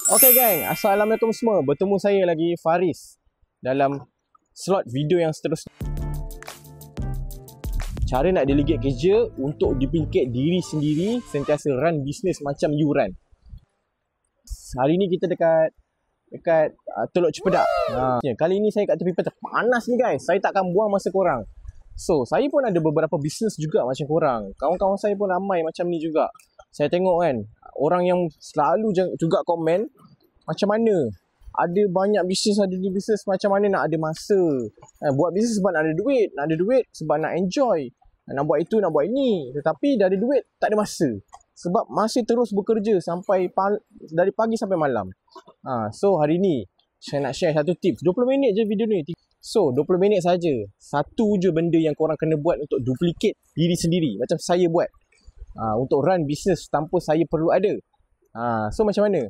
Okay gang, Assalamualaikum semua. Bertemu saya lagi Faris dalam slot video yang seterusnya. Cara nak delegate kerja untuk duplicate diri sendiri, sentiasa run bisnes macam you run. Hari ni kita dekat Teluk Cepedak. Kali ni saya kat tepi pantai. Panas ni guys. Saya takkan buang masa korang. So, saya pun ada beberapa bisnes juga macam korang. Kawan-kawan saya pun ramai macam ni juga. Saya tengok kan, orang yang selalu juga komen macam mana ada banyak bisnes, ada di bisnes, macam mana nak ada masa. Buat bisnes sebab nak ada duit sebab nak enjoy, nak buat itu, nak buat ini. Tetapi dah ada duit, tak ada masa. Sebab masih terus bekerja sampai dari pagi sampai malam. So hari ni saya nak share satu tips. 20 minit je video ni. So 20 minit saja. Satu je benda yang korang kena buat untuk duplicate diri sendiri. Macam saya buat. Untuk run bisnes tanpa saya perlu ada. So macam mana?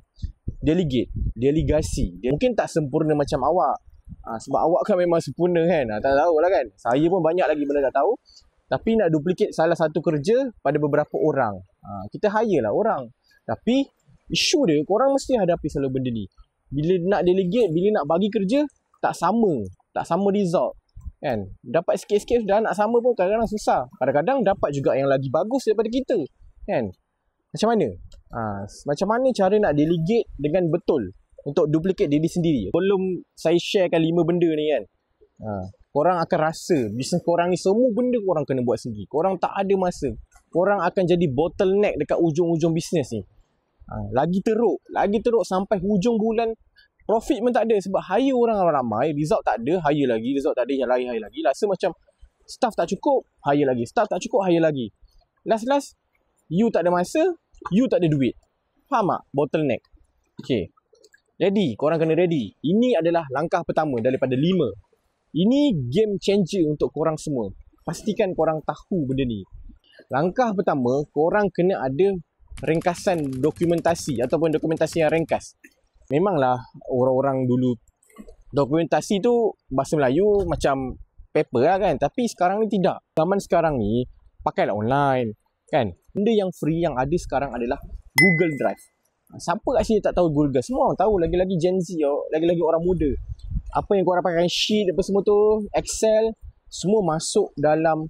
Delegasi. Dia mungkin tak sempurna macam awak. Sebab awak kan memang sempurna kan. Tak tahulah kan. Saya pun banyak lagi benda tak tahu. Tapi nak duplicate salah satu kerja pada beberapa orang. Kita hire lah orang. Tapi isu dia, korang mesti hadapi selalu benda ni. Bila nak delegate, bila nak bagi kerja, tak sama result. Kan? Dapat sikit-sikit dah nak sama pun kadang-kadang susah. Kadang-kadang dapat juga yang lagi bagus daripada kita. Kan? Macam mana? Macam mana cara nak delegate dengan betul untuk duplicate diri sendiri? Belum saya sharekan 5 benda ni kan. Korang akan rasa bisnes korang ni semua benda korang kena buat sendiri. Korang tak ada masa. Korang akan jadi bottleneck dekat ujung-ujung bisnes ni. Lagi teruk sampai hujung bulan. Profit pun tak ada sebab hire orang ramai, result tak ada, hire lagi, result tak ada, yang lain hire lagi. Rasa macam staff tak cukup, hire lagi. Staff tak cukup, hire lagi. Last, you tak ada masa, you tak ada duit. Faham tak? Bottleneck. Okay. Jadi, korang kena ready. Ini adalah langkah pertama daripada 5. Ini game changer untuk korang semua. Pastikan korang tahu benda ni. Langkah pertama, korang kena ada ringkasan dokumentasi ataupun dokumentasi yang ringkas. Memanglah orang-orang dulu dokumentasi tu bahasa Melayu macam paper lah kan. Tapi sekarang ni tidak. Zaman sekarang ni pakailah online kan. Benda yang free yang ada sekarang adalah Google Drive. Siapa kat sini tak tahu Google Drive? Semua orang tahu, lagi-lagi Gen Z, lagi-lagi orang muda. Apa yang korang pakai sheet apa semua tu, Excel, semua masuk dalam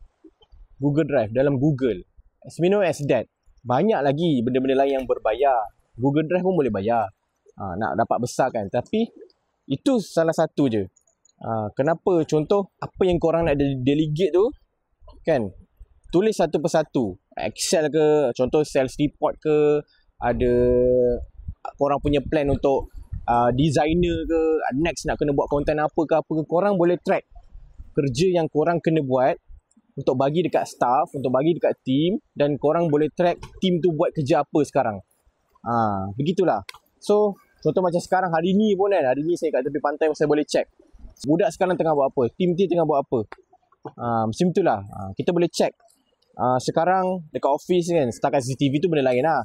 Google Drive, dalam Google. As we know as that. Banyak lagi benda-benda lain yang berbayar. Google Drive pun boleh bayar. Nak dapat besar kan. Tapi itu salah satu je. Kenapa? Contoh apa yang korang nak delegate tu kan, tulis satu persatu. Excel ke, contoh sales report ke, ada korang punya plan untuk designer ke, next nak kena buat konten apa ke, korang boleh track kerja yang korang kena buat untuk bagi dekat staff, untuk bagi dekat team, dan korang boleh track team tu buat kerja apa sekarang. Begitulah. So contoh macam sekarang hari ni pun kan, hari ni saya kat tepi pantai, saya boleh check budak sekarang tengah buat apa, team tengah buat apa. Macam itulah. Kita boleh check. Sekarang dekat office kan, setakat CCTV tu benda lain lah.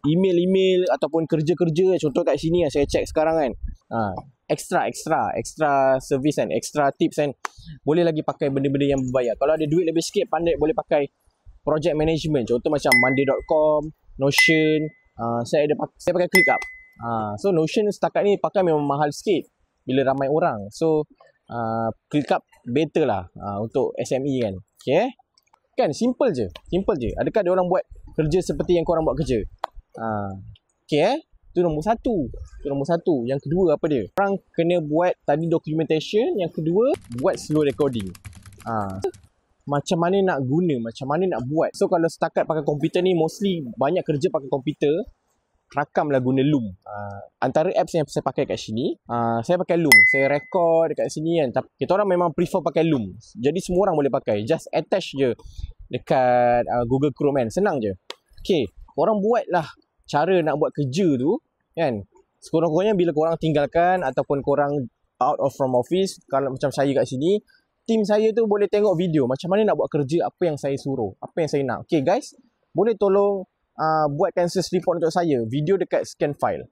Email ataupun kerja-kerja, contoh kat sini saya check sekarang kan. Extra service kan, extra tips kan. Boleh lagi pakai benda-benda yang berbayar. Kalau ada duit lebih sikit, pandai boleh pakai project management. Contoh macam monday.com, Notion. Saya pakai ClickUp. So Notion setakat ni pakai memang mahal sikit bila ramai orang. So ClickUp better lah untuk SME kan. Okay. Kan simple je. Adakah ada orang buat kerja seperti yang korang buat kerja? Okay. Itu nombor satu. Yang kedua apa dia? Korang kena buat tadi documentation. Yang kedua, buat slow recording. Macam mana nak guna, macam mana nak buat. So kalau setakat pakai komputer ni, mostly banyak kerja pakai komputer. Rakamlah guna Loom. Antara apps yang saya pakai kat sini, saya pakai Loom. Saya record dekat sini kan. Kita orang memang prefer pakai Loom. Jadi semua orang boleh pakai. Just attach je dekat Google Chrome kan. Senang je. Okay. Korang buatlah cara nak buat kerja tu kan. Sekurang-kurangnya bila korang tinggalkan ataupun korang out of from office, kalau macam saya kat sini, team saya tu boleh tengok video macam mana nak buat kerja apa yang saya suruh, apa yang saya nak. Okay guys, boleh tolong buatkan sales report untuk saya, video dekat scan file,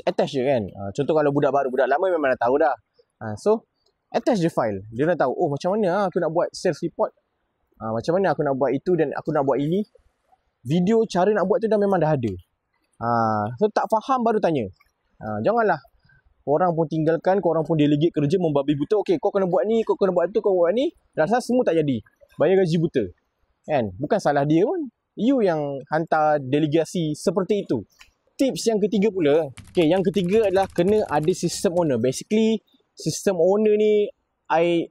attach je kan. Contoh kalau budak baru, budak lama memang dah tahu dah. So attach je file, dia dah tahu, oh macam mana aku nak buat sales report, macam mana aku nak buat itu dan aku nak buat ini. Video cara nak buat tu dah memang dah ada. So tak faham baru tanya. Janganlah korang pun tinggalkan, korang pun delegate kerja membabi buta. Okay, kau kena buat ni, kau kena buat tu, kau buat ni. Rasa semua tak jadi. Bayar gaji buta. Kan? Bukan salah dia pun. You yang hantar delegasi seperti itu. Tips yang ketiga pula. Okay, yang ketiga adalah kena ada system owner. Basically, system owner ni I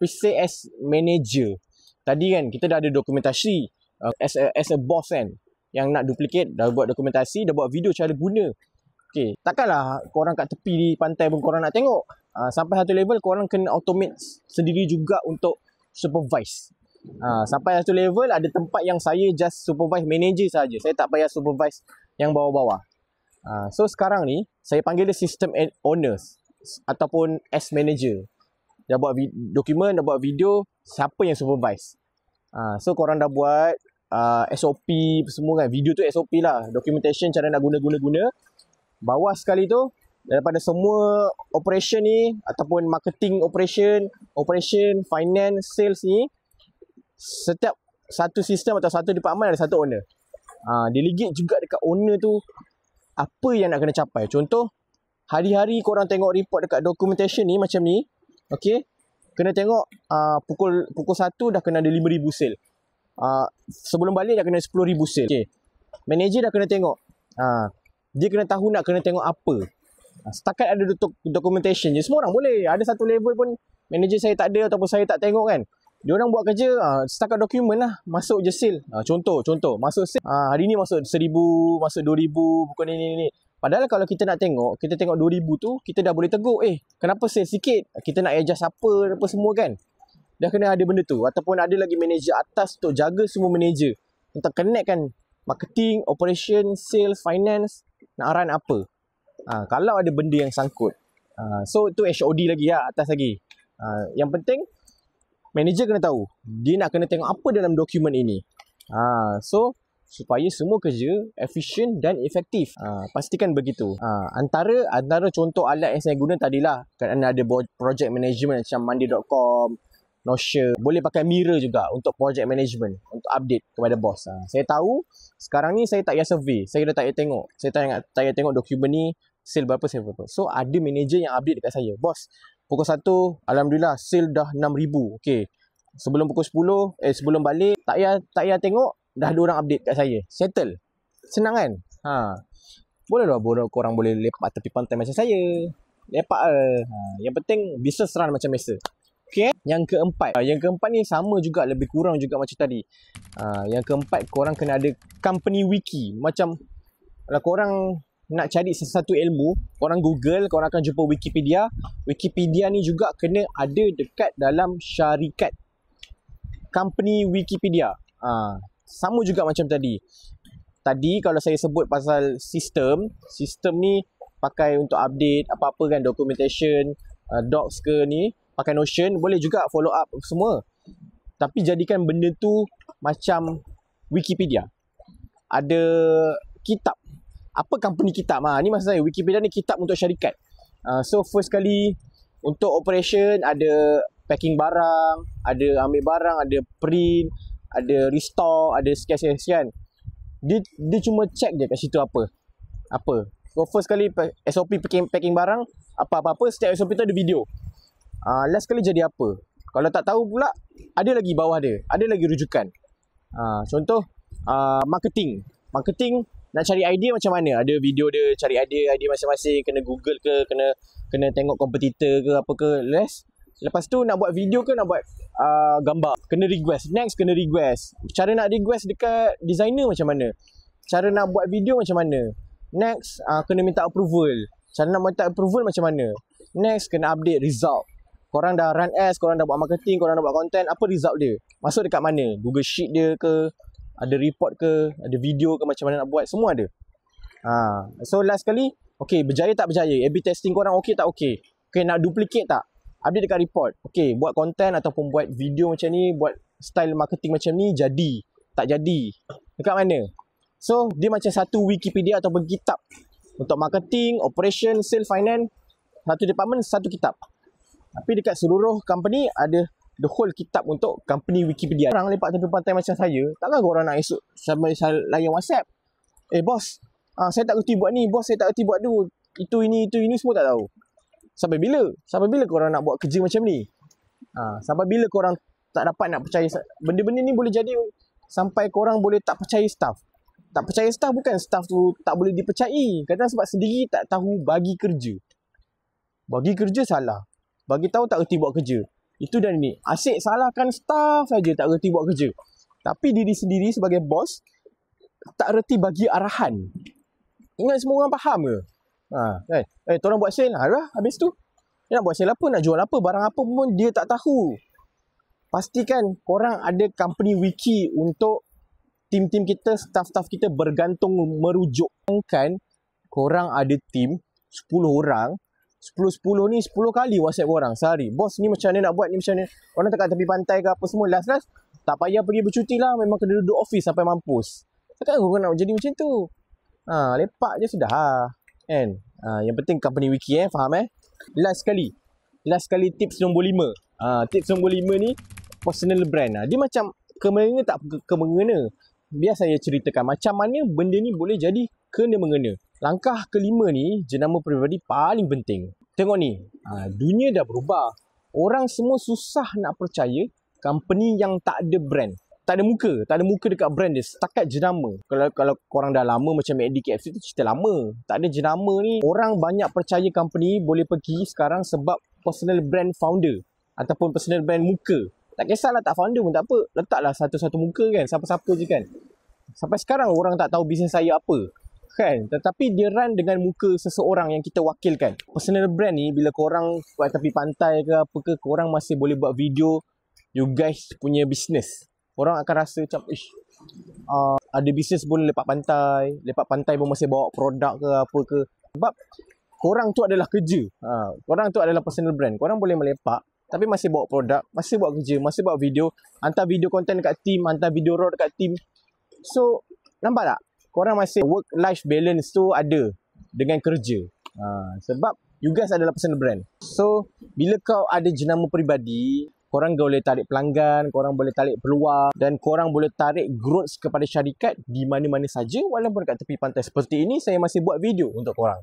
say as manager. Tadi kan kita dah ada dokumentasi as a boss kan, yang nak duplicate, dah buat dokumentasi, dah buat video cara guna. Okay, takkanlah korang kat tepi di pantai pun korang nak tengok. Sampai satu level korang kena automate sendiri juga untuk supervise. Sampai satu level ada tempat yang saya just supervise manager saja. Saya tak payah supervise yang bawah-bawah. So sekarang ni saya panggil dia system owners ataupun as manager. Dah buat dokumen, dah buat video, siapa yang supervise? So korang dah buat SOP semua kan. Video tu SOP lah, documentation cara nak guna. Bawah sekali tu, daripada semua operation ni ataupun marketing operation, finance, sales ni, setiap satu sistem atau satu department ada satu owner. Delegate juga dekat owner tu apa yang nak kena capai. Contoh, hari-hari korang tengok report dekat documentation ni macam ni. Okay, kena tengok pukul 1 dah kena ada 5,000 sale. Sebelum balik dah kena 10,000 sale. Okay, manager dah kena tengok. Dia kena tahu nak kena tengok apa. Setakat ada documentation je, semua orang boleh. Ada satu level pun manager saya tak ada ataupun saya tak tengok kan. Dia orang buat kerja setakat dokumen lah, masuk je sale. Contoh masuk sale. Hari ni masuk 1,000, masuk 2,000, bukan ni. Padahal kalau kita nak tengok, kita tengok 2,000 tu, kita dah boleh tegur, kenapa sale sikit? Kita nak adjust apa semua kan? Dah kena ada benda tu. Ataupun ada lagi manager atas untuk jaga semua manager. Untuk connect kan marketing, operation, sales, finance, nak run apa. Kalau ada benda yang sangkut. So tu HOD lagi lah, atas lagi. Yang penting, manager kena tahu. Dia nak kena tengok apa dalam dokumen ini. So, supaya semua kerja efisien dan efektif. Pastikan begitu. Antara contoh alat yang saya guna tadilah, kan ada project management macam monday.com, Notion. Boleh pakai Mira juga untuk project management, untuk update kepada bos. Saya tahu sekarang ni saya tak payah survey, saya dah tak payah tengok. Saya tak payah tengok dokumen ni sale berapa. So ada manager yang update dekat saya. Bos, pukul 1 alhamdulillah sale dah 6,000. Okey. Sebelum pukul 10, sebelum balik tak payah tengok, dah ada orang update kat saya. Settle. Senang kan? Boleh lah korang boleh lepak tepi pantai macam saya. Lepak yang penting business run macam biasa. Okay. Yang keempat ni sama juga, lebih kurang juga macam tadi. Yang keempat, korang kena ada company wiki. Macam kalau korang nak cari sesuatu ilmu, korang Google, korang akan jumpa Wikipedia. Wikipedia ni juga kena ada dekat dalam syarikat. Company Wikipedia. Sama juga macam tadi. Tadi kalau saya sebut pasal sistem ni pakai untuk update apa-apa kan, documentation, docs ke ni, pakai Notion, boleh juga follow up semua. Tapi jadikan benda tu macam Wikipedia. Ada kitab. Apa company kitab? Ni maksud saya, Wikipedia ni kitab untuk syarikat. So first kali untuk operation ada packing barang, ada ambil barang, ada print, ada restore, ada sekian-sekian. Dia cuma check je kat situ apa. So first kali SOP packing barang, apa-apa, setiap SOP tu ada video. Last kali jadi apa? Kalau tak tahu pula, ada lagi bawah dia, ada lagi rujukan. Contoh marketing nak cari idea macam mana? Ada video dia, cari idea masing-masing, kena Google ke, kena tengok kompetitor ke apa ke. Lepas tu nak buat video ke nak buat gambar, kena request. Next kena request. Cara nak request dekat designer macam mana? Cara nak buat video macam mana? Next kena minta approval. Cara nak minta approval macam mana? Next kena update result. Korang dah run ads, korang dah buat marketing, korang dah buat content, apa result dia? Masuk dekat mana? Google Sheet dia ke? Ada report ke? Ada video ke? Macam mana nak buat? Semua ada. So last kali, okay, berjaya tak berjaya? A/B testing korang okay tak okay? Okay, nak duplicate tak? Update dekat report. Okay, buat content ataupun buat video macam ni, buat style marketing macam ni, jadi? Tak jadi? Dekat mana? So, dia macam satu Wikipedia ataupun kitab. Untuk marketing, operation, sales, finance, satu department, satu kitab. Tapi dekat seluruh company ada the whole kitab untuk company Wikipedia. Orang lepak tepi pantai macam saya, takkan korang nak esok sambil layan WhatsApp. Bos, Saya tak reti buat ni, bos saya tak reti buat tu. Itu ini semua tak tahu. Sampai bila? Sampai bila korang nak buat kerja macam ni? Sampai bila korang tak dapat nak percaya? Benda-benda ni boleh jadi sampai korang boleh tak percaya staff. Tak percaya staff bukan staff tu tak boleh dipercayai. Kadang sebab sendiri tak tahu bagi kerja. Bagi kerja salah. Bagi tahu tak reti buat kerja. Itu dan ini. Asyik salahkan staff saja tak reti buat kerja. Tapi diri sendiri sebagai bos tak reti bagi arahan. Ingat semua orang faham ke? Kan? Korang buat sale lah. Habis tu dia nak buat sale apa, nak jual apa, barang apa pun dia tak tahu. Pastikan korang ada company wiki untuk tim-tim kita, staff-staff kita bergantung merujuk. Kan korang ada tim 10 orang, 10 ni 10 kali WhatsApp korang sehari. Bos ni macam mana nak buat, ni macam mana. Korang tak kat tepi pantai ke apa semua. Last tak payah pergi bercuti lah. Memang kena duduk office sampai mampus. Takkan korang nak jadi macam tu. Lepak je sudah kan. Yang penting company wiki faham Last sekali tips nombor 5. Tips nombor 5 ni personal brand. Dia macam kemengena tak kemengena. Biar saya ceritakan macam mana benda ni boleh jadi kena-mengena. Langkah kelima ni jenama peribadi paling penting. Tengok ni, dunia dah berubah. Orang semua susah nak percaya company yang tak ada brand. Tak ada muka dekat brand dia. Setakat jenama. Kalau korang dah lama macam McD, KFC tu cerita lama. Tak ada jenama ni. Orang banyak percaya company boleh pergi sekarang sebab personal brand founder. Ataupun personal brand muka. Tak kisahlah tak founder pun tak apa. Letaklah satu-satu muka kan. Siapa-siapa je kan. Sampai sekarang orang tak tahu bisnes saya apa. Kan? Tetapi dia run dengan muka seseorang yang kita wakilkan. Personal brand ni bila korang buat tepi pantai ke apa ke, korang masih boleh buat video you guys punya bisnes. Orang akan rasa macam ada bisnes pun lepak pantai pun masih bawa produk ke apa ke. Sebab korang tu adalah kerja. Korang tu adalah personal brand. Korang boleh melepak tapi masih bawa produk, masih buat kerja, masih buat video, hantar video konten dekat team, hantar video raw dekat team. So, nampak tak? Korang masih work-life balance tu ada dengan kerja. Sebab you guys adalah personal brand. So, bila kau ada jenama peribadi, korang boleh tarik pelanggan, korang boleh tarik peluang dan korang boleh tarik growth kepada syarikat di mana-mana saja walaupun dekat tepi pantai. Seperti ini, saya masih buat video untuk korang.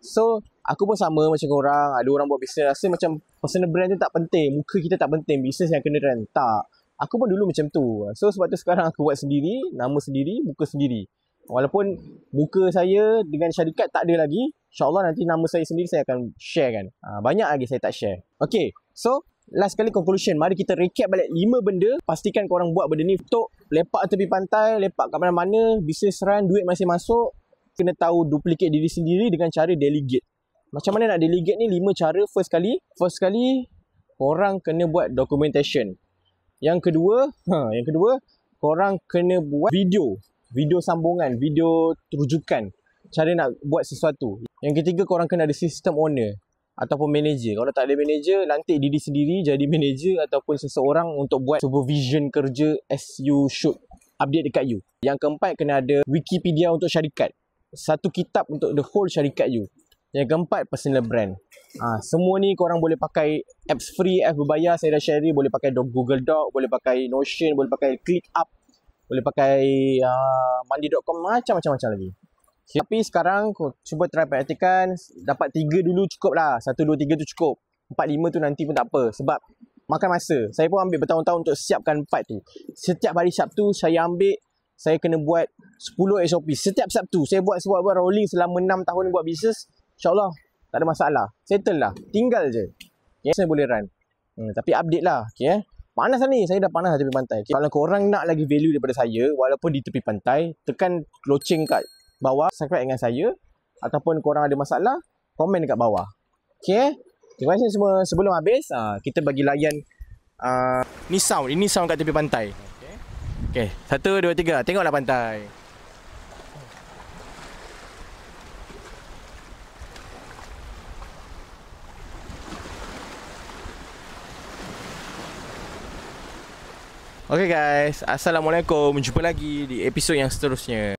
So, aku pun sama macam korang. Ada orang buat bisnes rasa macam personal brand tu tak penting, muka kita tak penting, bisnes yang kena run. Tak. Aku pun dulu macam tu. So, sebab tu sekarang aku buat sendiri, nama sendiri, muka sendiri. Walaupun muka saya dengan syarikat tak ada lagi, InsyaAllah nanti nama saya sendiri saya akan share kan. Banyak lagi saya tak share. Okay, so last kali conclusion. Mari kita recap balik 5 benda. Pastikan korang buat benda ni untuk lepak tepi pantai, lepak kat mana-mana, bisnes run, duit masih masuk. Kena tahu duplicate diri sendiri dengan cara delegate. Macam mana nak delegate ni? 5 cara. First kali korang kena buat documentation. Yang kedua, korang kena buat video sambungan, video rujukan cara nak buat sesuatu. Yang ketiga, korang kena ada system owner ataupun manager. Kalau tak ada manager, lantik diri sendiri jadi manager ataupun seseorang untuk buat supervision kerja as you should. Update dekat you. Yang keempat, kena ada Wikipedia untuk syarikat. Satu kitab untuk the whole syarikat you. Yang keempat, personal brand. Semua ni korang boleh pakai apps free, apps berbayar. Saya dah share ni. Boleh pakai Google Doc, boleh pakai Notion, boleh pakai ClickUp, boleh pakai Mandi.com, macam-macam lagi. Tapi sekarang cuba try praktikan. Dapat 3 dulu cukup lah. 1, 2, 3 tu cukup. 4, 5 tu nanti pun tak apa. Sebab makan masa. Saya pun ambil bertahun-tahun untuk siapkan 4 tu. Setiap hari Sabtu saya ambil, saya kena buat 10 SOP. Setiap Sabtu saya buat rolling selama 6 tahun buat bisnes. InsyaAllah tak ada masalah. Settle lah. Tinggal je. Okay, saya boleh run. Tapi update lah. Okay, panas lah ni. Saya dah panas tepi pantai. Okay. Kalau korang nak lagi value daripada saya, walaupun di tepi pantai, tekan loceng kat bawah, subscribe dengan saya. Ataupun korang ada masalah, komen dekat bawah. Okay. Terima kasih semua. Sebelum habis, kita bagi layan ni sound. Ini sound kat tepi pantai. Okay. 1, 2, 3. Tengoklah pantai. Okay guys, Assalamualaikum. Jumpa lagi di episod yang seterusnya.